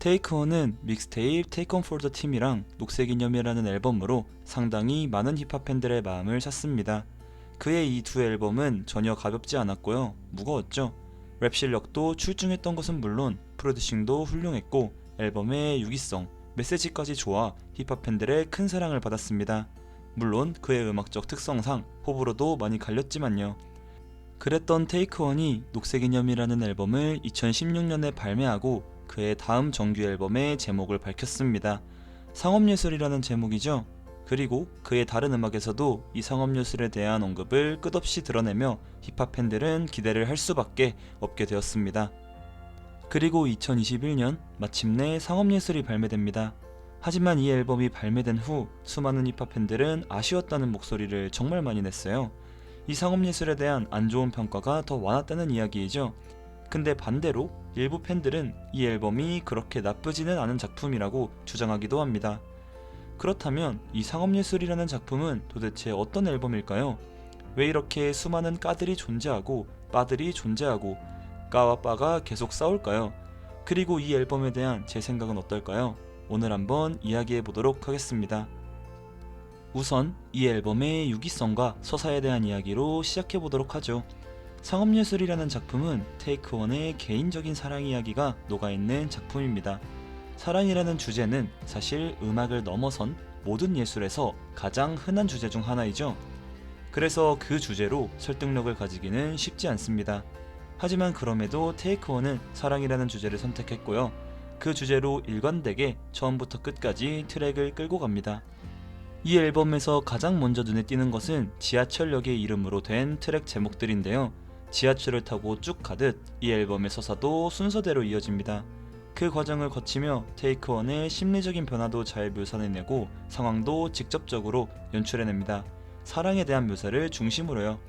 테이크원은 믹스테이프 Take One for the Team이랑 녹색이념이라는 앨범으로 상당히 많은 힙합 팬들의 마음을 샀습니다. 그의 이 두 앨범은 전혀 가볍지 않았고요. 무거웠죠. 랩 실력도 출중했던 것은 물론 프로듀싱도 훌륭했고 앨범의 유기성, 메시지까지 좋아 힙합 팬들의 큰 사랑을 받았습니다. 물론 그의 음악적 특성상 호불호도 많이 갈렸지만요. 그랬던 테이크원이 녹색이념이라는 앨범을 2016년에 발매하고 그의 다음 정규 앨범의 제목을 밝혔습니다. 상업예술이라는 제목이죠. 그리고 그의 다른 음악에서도 이 상업예술에 대한 언급을 끝없이 드러내며 힙합 팬들은 기대를 할 수밖에 없게 되었습니다. 그리고 2021년 마침내 상업예술이 발매됩니다. 하지만 이 앨범이 발매된 후 수많은 힙합 팬들은 아쉬웠다는 목소리를 정말 많이 냈어요. 이 상업예술에 대한 안 좋은 평가가 더 많았다는 이야기이죠. 근데 반대로 일부 팬들은 이 앨범이 그렇게 나쁘지는 않은 작품이라고 주장하기도 합니다. 그렇다면 이 상업예술이라는 작품은 도대체 어떤 앨범일까요? 왜 이렇게 수많은 까들이 존재하고 빠들이 존재하고 까와 빠가 계속 싸울까요? 그리고 이 앨범에 대한 제 생각은 어떨까요? 오늘 한번 이야기해 보도록 하겠습니다. 우선 이 앨범의 유기성과 서사에 대한 이야기로 시작해 보도록 하죠. 상업예술이라는 작품은 테이크원의 개인적인 사랑 이야기가 녹아있는 작품입니다. 사랑이라는 주제는 사실 음악을 넘어선 모든 예술에서 가장 흔한 주제 중 하나이죠. 그래서 그 주제로 설득력을 가지기는 쉽지 않습니다. 하지만 그럼에도 테이크원은 사랑이라는 주제를 선택했고요. 그 주제로 일관되게 처음부터 끝까지 트랙을 끌고 갑니다. 이 앨범에서 가장 먼저 눈에 띄는 것은 지하철역의 이름으로 된 트랙 제목들인데요. 지하철을 타고 쭉 가듯 이 앨범의 서사도 순서대로 이어집니다. 그 과정을 거치며 테이크원의 심리적인 변화도 잘 묘사해내고 상황도 직접적으로 연출해냅니다. 사랑에 대한 묘사를 중심으로요.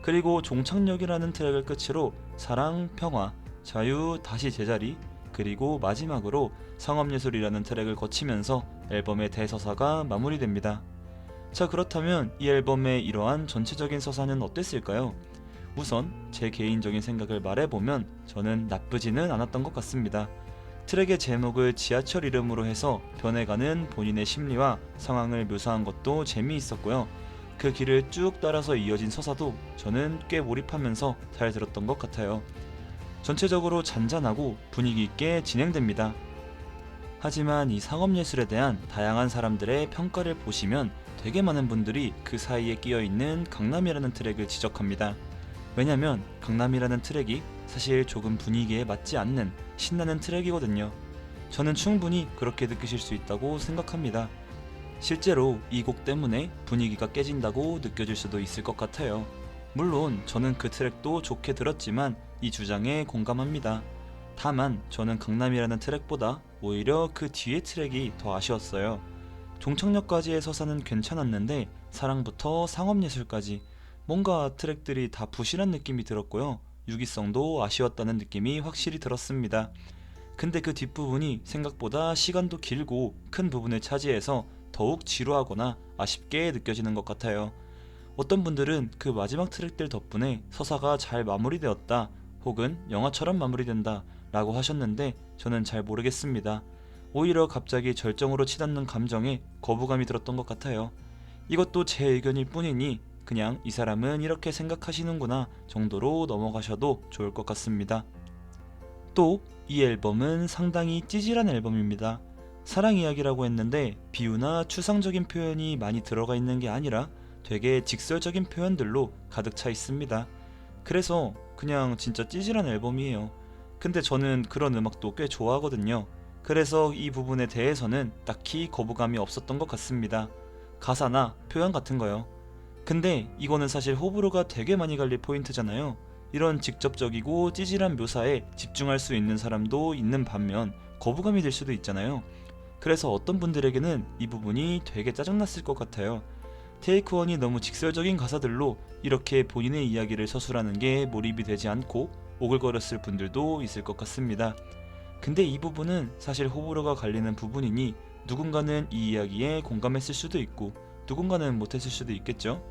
그리고 종착역이라는 트랙을 끝으로 사랑, 평화, 자유, 다시 제자리, 그리고 마지막으로 상업예술이라는 트랙을 거치면서 앨범의 대서사가 마무리됩니다. 자, 그렇다면 이 앨범의 이러한 전체적인 서사는 어땠을까요? 우선 제 개인적인 생각을 말해보면 저는 나쁘지는 않았던 것 같습니다. 트랙의 제목을 지하철 이름으로 해서 변해가는 본인의 심리와 상황을 묘사한 것도 재미있었고요. 그 길을 쭉 따라서 이어진 서사도 저는 꽤 몰입하면서 잘 들었던 것 같아요. 전체적으로 잔잔하고 분위기 있게 진행됩니다. 하지만 이 상업예술에 대한 다양한 사람들의 평가를 보시면 되게 많은 분들이 그 사이에 끼어있는 강남이라는 트랙을 지적합니다. 왜냐면 강남이라는 트랙이 사실 조금 분위기에 맞지 않는 신나는 트랙이거든요. 저는 충분히 그렇게 느끼실 수 있다고 생각합니다. 실제로 이 곡 때문에 분위기가 깨진다고 느껴질 수도 있을 것 같아요. 물론 저는 그 트랙도 좋게 들었지만 이 주장에 공감합니다. 다만 저는 강남이라는 트랙보다 오히려 그 뒤의 트랙이 더 아쉬웠어요. 종착역까지의 서사는 괜찮았는데 사랑부터 상업예술까지 뭔가 트랙들이 다 부실한 느낌이 들었고요. 유기성도 아쉬웠다는 느낌이 확실히 들었습니다. 근데 그 뒷부분이 생각보다 시간도 길고 큰 부분을 차지해서 더욱 지루하거나 아쉽게 느껴지는 것 같아요. 어떤 분들은 그 마지막 트랙들 덕분에 서사가 잘 마무리되었다 혹은 영화처럼 마무리된다 라고 하셨는데 저는 잘 모르겠습니다. 오히려 갑자기 절정으로 치닫는 감정에 거부감이 들었던 것 같아요. 이것도 제 의견일 뿐이니 그냥 이 사람은 이렇게 생각하시는구나 정도로 넘어가셔도 좋을 것 같습니다. 또 이 앨범은 상당히 찌질한 앨범입니다. 사랑 이야기라고 했는데 비유나 추상적인 표현이 많이 들어가 있는 게 아니라 되게 직설적인 표현들로 가득 차 있습니다. 그래서 그냥 진짜 찌질한 앨범이에요. 근데 저는 그런 음악도 꽤 좋아하거든요. 그래서 이 부분에 대해서는 딱히 거부감이 없었던 것 같습니다. 가사나 표현 같은 거요. 근데 이거는 사실 호불호가 되게 많이 갈릴 포인트잖아요. 이런 직접적이고 찌질한 묘사에 집중할 수 있는 사람도 있는 반면 거부감이 들 수도 있잖아요. 그래서 어떤 분들에게는 이 부분이 되게 짜증났을 것 같아요. 테이크원이 너무 직설적인 가사들로 이렇게 본인의 이야기를 서술하는 게 몰입이 되지 않고 오글거렸을 분들도 있을 것 같습니다. 근데 이 부분은 사실 호불호가 갈리는 부분이니 누군가는 이 이야기에 공감했을 수도 있고 누군가는 못했을 수도 있겠죠.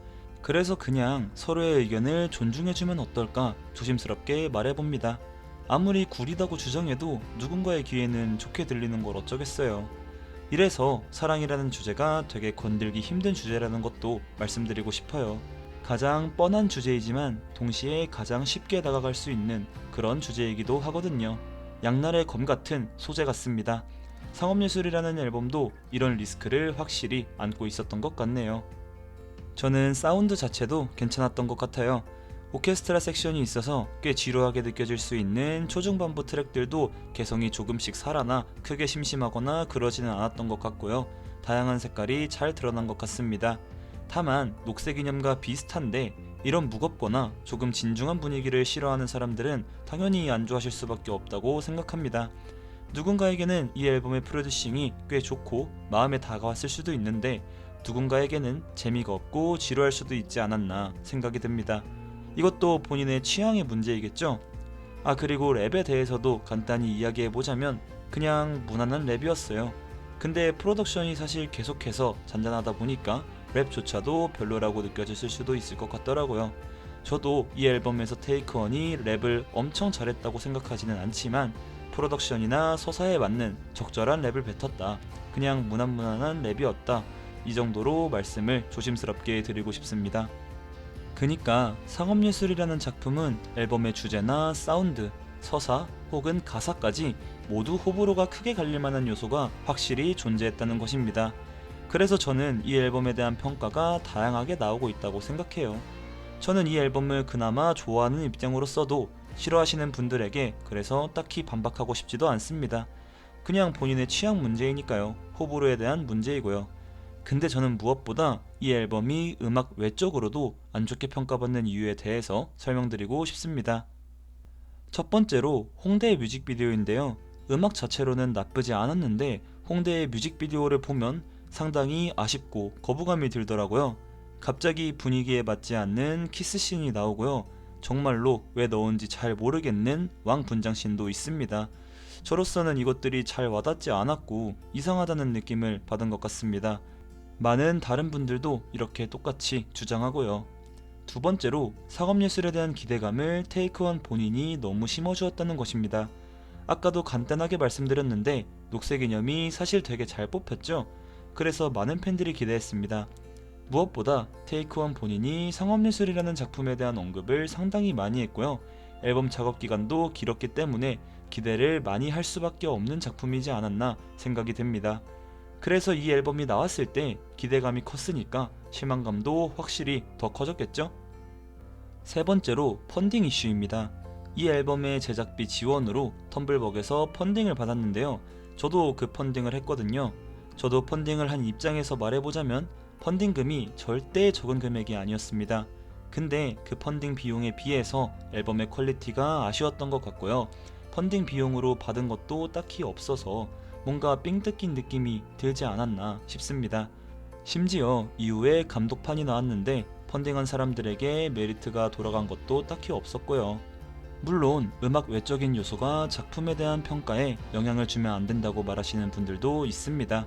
그래서 그냥 서로의 의견을 존중해주면 어떨까 조심스럽게 말해봅니다. 아무리 구리다고 주장해도 누군가의 귀에는 좋게 들리는 걸 어쩌겠어요. 이래서 사랑이라는 주제가 되게 건들기 힘든 주제라는 것도 말씀드리고 싶어요. 가장 뻔한 주제이지만 동시에 가장 쉽게 다가갈 수 있는 그런 주제이기도 하거든요. 양날의 검 같은 소재 같습니다. 상업예술이라는 앨범도 이런 리스크를 확실히 안고 있었던 것 같네요. 저는 사운드 자체도 괜찮았던 것 같아요. 오케스트라 섹션이 있어서 꽤 지루하게 느껴질 수 있는 초중반부 트랙들도 개성이 조금씩 살아나 크게 심심하거나 그러지는 않았던 것 같고요. 다양한 색깔이 잘 드러난 것 같습니다. 다만 녹색 이념과 비슷한데 이런 무겁거나 조금 진중한 분위기를 싫어하는 사람들은 당연히 안 좋아하실 수밖에 없다고 생각합니다. 누군가에게는 이 앨범의 프로듀싱이 꽤 좋고 마음에 다가왔을 수도 있는데 누군가에게는 재미가 없고 지루할 수도 있지 않았나 생각이 듭니다. 이것도 본인의 취향의 문제이겠죠? 그리고 랩에 대해서도 간단히 이야기해보자면 그냥 무난한 랩이었어요. 근데 프로덕션이 사실 계속해서 잔잔하다 보니까 랩조차도 별로라고 느껴졌을 수도 있을 것 같더라고요. 저도 이 앨범에서 테이크원이 랩을 엄청 잘했다고 생각하지는 않지만 프로덕션이나 서사에 맞는 적절한 랩을 뱉었다. 그냥 무난무난한 랩이었다. 이 정도로 말씀을 조심스럽게 드리고 싶습니다. 그니까 상업예술이라는 작품은 앨범의 주제나 사운드, 서사 혹은 가사까지 모두 호불호가 크게 갈릴 만한 요소가 확실히 존재했다는 것입니다. 그래서 저는 이 앨범에 대한 평가가 다양하게 나오고 있다고 생각해요. 저는 이 앨범을 그나마 좋아하는 입장으로서도 싫어하시는 분들에게 그래서 딱히 반박하고 싶지도 않습니다. 그냥 본인의 취향 문제이니까요. 호불호에 대한 문제이고요. 근데 저는 무엇보다 이 앨범이 음악 외적으로도 안 좋게 평가받는 이유에 대해서 설명드리고 싶습니다. 첫 번째로 홍대의 뮤직비디오인데요. 음악 자체로는 나쁘지 않았는데 홍대의 뮤직비디오를 보면 상당히 아쉽고 거부감이 들더라고요. 갑자기 분위기에 맞지 않는 키스씬이 나오고요. 정말로 왜 넣은지 잘 모르겠는 왕분장씬도 있습니다. 저로서는 이것들이 잘 와닿지 않았고 이상하다는 느낌을 받은 것 같습니다. 많은 다른 분들도 이렇게 똑같이 주장하고요. 두 번째로 상업예술에 대한 기대감을 테이크원 본인이 너무 심어주었다는 것입니다. 아까도 간단하게 말씀드렸는데 녹색 이념이 사실 되게 잘 뽑혔죠. 그래서 많은 팬들이 기대했습니다. 무엇보다 테이크원 본인이 상업예술이라는 작품에 대한 언급을 상당히 많이 했고요. 앨범 작업 기간도 길었기 때문에 기대를 많이 할 수밖에 없는 작품이지 않았나 생각이 됩니다. 그래서 이 앨범이 나왔을 때 기대감이 컸으니까 실망감도 확실히 더 커졌겠죠? 세 번째로 펀딩 이슈입니다. 이 앨범의 제작비 지원으로 텀블벅에서 펀딩을 받았는데요. 저도 그 펀딩을 했거든요. 저도 펀딩을 한 입장에서 말해보자면 펀딩금이 절대 적은 금액이 아니었습니다. 근데 그 펀딩 비용에 비해서 앨범의 퀄리티가 아쉬웠던 것 같고요. 펀딩 비용으로 받은 것도 딱히 없어서 뭔가 삥 뜯긴 느낌이 들지 않았나 싶습니다. 심지어 이후에 감독판이 나왔는데 펀딩한 사람들에게 메리트가 돌아간 것도 딱히 없었고요. 물론 음악 외적인 요소가 작품에 대한 평가에 영향을 주면 안 된다고 말하시는 분들도 있습니다.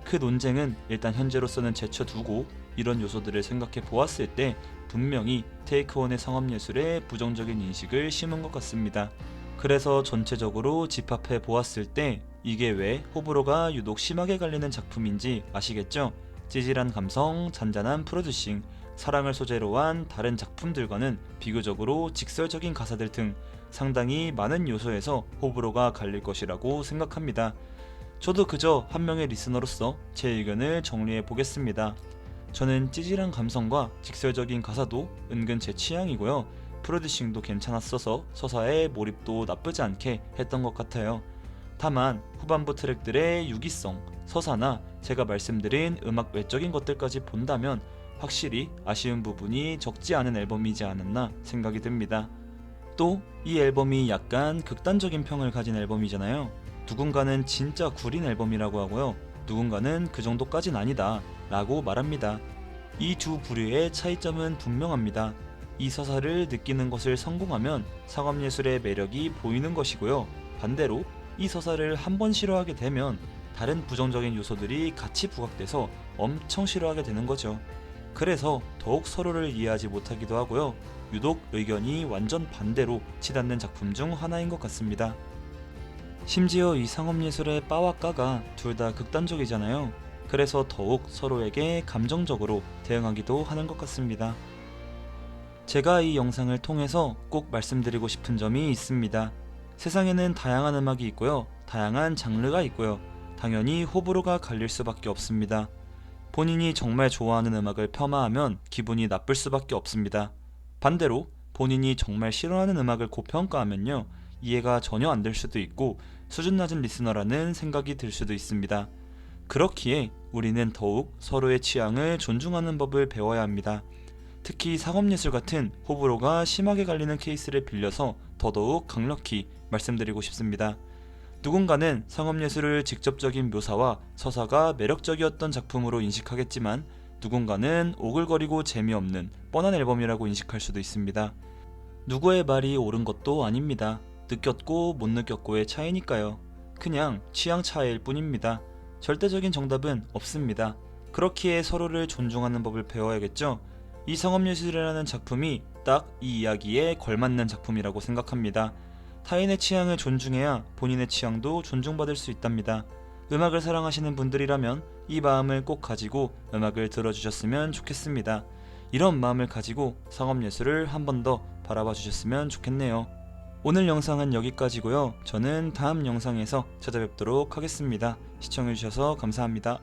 그 논쟁은 일단 현재로서는 제쳐두고 이런 요소들을 생각해 보았을 때 분명히 테이크원의 상업예술에 부정적인 인식을 심은 것 같습니다. 그래서 전체적으로 집합해 보았을 때 이게 왜 호불호가 유독 심하게 갈리는 작품인지 아시겠죠? 찌질한 감성, 잔잔한 프로듀싱, 사랑을 소재로 한 다른 작품들과는 비교적으로 직설적인 가사들 등 상당히 많은 요소에서 호불호가 갈릴 것이라고 생각합니다. 저도 그저 한 명의 리스너로서 제 의견을 정리해 보겠습니다. 저는 찌질한 감성과 직설적인 가사도 은근 제 취향이고요. 프로듀싱도 괜찮았어서 서사의 몰입도 나쁘지 않게 했던 것 같아요. 다만 후반부 트랙들의 유기성, 서사나 제가 말씀드린 음악 외적인 것들까지 본다면 확실히 아쉬운 부분이 적지 않은 앨범이지 않았나 생각이 듭니다. 또 이 앨범이 약간 극단적인 평을 가진 앨범이잖아요. 누군가는 진짜 구린 앨범이라고 하고요. 누군가는 그 정도까진 아니다 라고 말합니다. 이 두 부류의 차이점은 분명합니다. 이 서사를 느끼는 것을 성공하면 상업예술의 매력이 보이는 것이고요. 반대로 이 서사를 한 번 싫어하게 되면 다른 부정적인 요소들이 같이 부각돼서 엄청 싫어하게 되는 거죠. 그래서 더욱 서로를 이해하지 못하기도 하고요. 유독 의견이 완전 반대로 치닫는 작품 중 하나인 것 같습니다. 심지어 이 상업예술의 빠와 까가 둘 다 극단적이잖아요. 그래서 더욱 서로에게 감정적으로 대응하기도 하는 것 같습니다. 제가 이 영상을 통해서 꼭 말씀드리고 싶은 점이 있습니다. 세상에는 다양한 음악이 있고요. 다양한 장르가 있고요. 당연히 호불호가 갈릴 수밖에 없습니다. 본인이 정말 좋아하는 음악을 폄하하면 기분이 나쁠 수밖에 없습니다. 반대로 본인이 정말 싫어하는 음악을 고평가하면요, 이해가 전혀 안 될 수도 있고 수준 낮은 리스너라는 생각이 들 수도 있습니다. 그렇기에 우리는 더욱 서로의 취향을 존중하는 법을 배워야 합니다. 특히 상업예술 같은 호불호가 심하게 갈리는 케이스를 빌려서 더더욱 강력히 말씀드리고 싶습니다. 누군가는 상업예술을 직접적인 묘사와 서사가 매력적이었던 작품으로 인식하겠지만, 누군가는 오글거리고 재미없는 뻔한 앨범이라고 인식할 수도 있습니다. 누구의 말이 옳은 것도 아닙니다. 느꼈고 못 느꼈고의 차이니까요. 그냥 취향 차이일 뿐입니다. 절대적인 정답은 없습니다. 그렇기에 서로를 존중하는 법을 배워야겠죠. 이 상업예술이라는 작품이 딱 이 이야기에 걸맞는 작품이라고 생각합니다. 타인의 취향을 존중해야 본인의 취향도 존중받을 수 있답니다. 음악을 사랑하시는 분들이라면 이 마음을 꼭 가지고 음악을 들어주셨으면 좋겠습니다. 이런 마음을 가지고 상업예술을 한 번 더 바라봐 주셨으면 좋겠네요. 오늘 영상은 여기까지고요. 저는 다음 영상에서 찾아뵙도록 하겠습니다. 시청해주셔서 감사합니다.